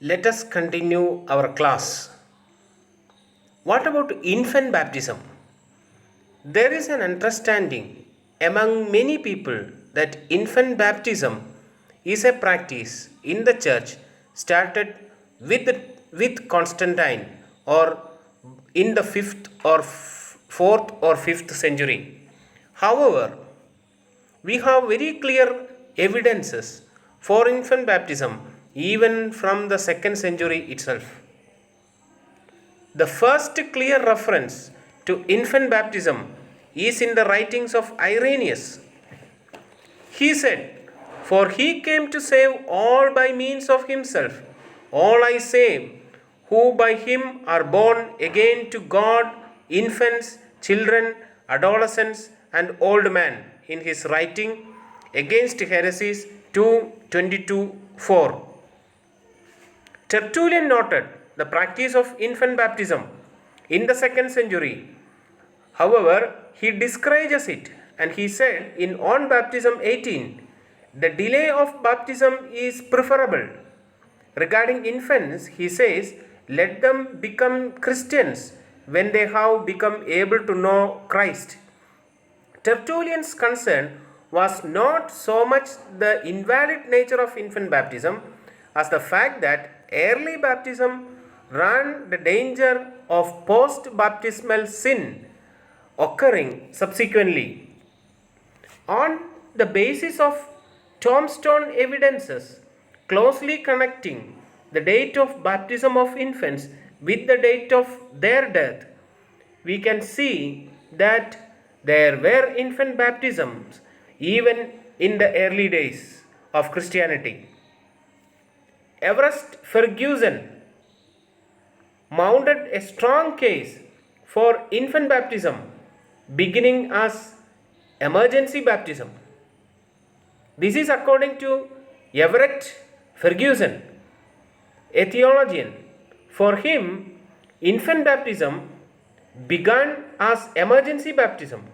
Let us continue our class. What about infant baptism? There is an understanding among many people that infant baptism is a practice in the church started with, with Constantine or in the 5th or 4th or 5th century. However, we have very clear evidences for infant baptism even from the 2nd century itself. The first clear reference to infant baptism is in the writings of Irenaeus. He said, "For he came to save all by means of himself. All I say, who by him are born again to God, infants, children, adolescents, and old men," in his writing Against Heresies 2:22-4. Tertullian noted the practice of infant baptism in the 2nd century. However, he discourages it and he said in On Baptism 18, the delay of baptism is preferable. Regarding infants, he says, let them become Christians when they have become able to know Christ. Tertullian's concern was not so much the invalid nature of infant baptism as the fact that early baptism ran the danger of post-baptismal sin occurring subsequently. On the basis of tombstone evidences closely connecting the date of baptism of infants with the date of their death, we can see that there were infant baptisms even in the early days of Christianity. Everest Ferguson mounted a strong case for infant baptism beginning as emergency baptism. This is according to Everett Ferguson, a theologian. For him, infant baptism began as emergency baptism.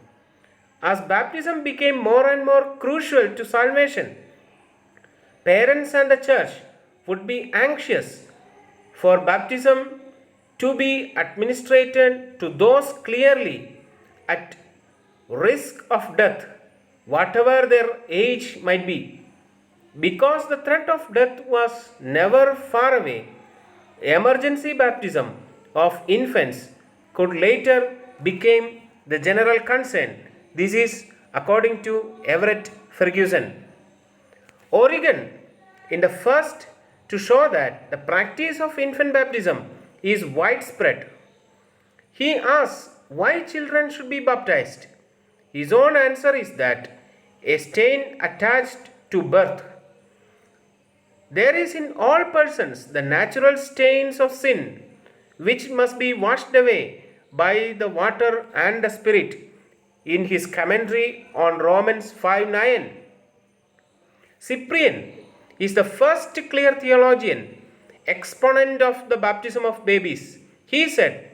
As baptism became more and more crucial to salvation, parents and the church would be anxious for baptism to be administered to those clearly at risk of death, whatever their age might be. Because the threat of death was never far away, emergency baptism of infants could later become the general concern. This is according to Everett Ferguson. Origen in the first to show that the practice of infant baptism is widespread. He asks why children should be baptized. His own answer is that a stain attached to birth. There is in all persons the natural stains of sin which must be washed away by the water and the Spirit, in his commentary on Romans 5:9. Cyprian is the first clear theologian, exponent of the baptism of babies. He said,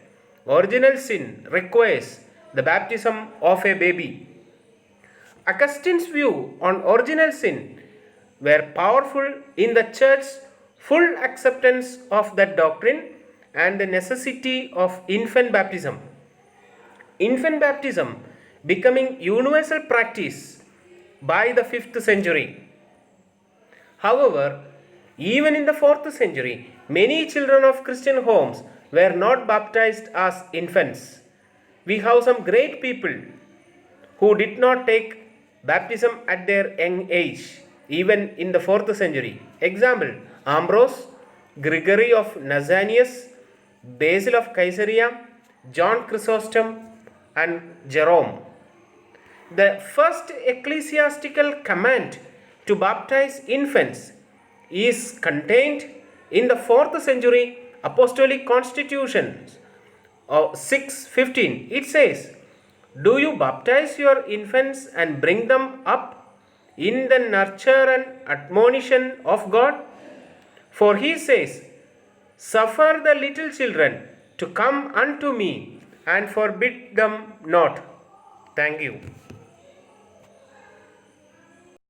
original sin requires the baptism of a baby. Augustine's view on original sin were powerful in the church's full acceptance of that doctrine and the necessity of infant baptism. Infant baptism becoming universal practice by the 5th century. However, even in the 4th century, many children of Christian homes were not baptized as infants. We have some great people who did not take baptism at their young age, even in the 4th century. Example, Ambrose, Gregory of Nazianzus, Basil of Caesarea, John Chrysostom, and Jerome. The first ecclesiastical command to baptize infants is contained in the 4th century Apostolic Constitution of 6:15. It says, "Do you baptize your infants and bring them up in the nurture and admonition of God? For he says, suffer the little children to come unto me and forbid them not." Thank you.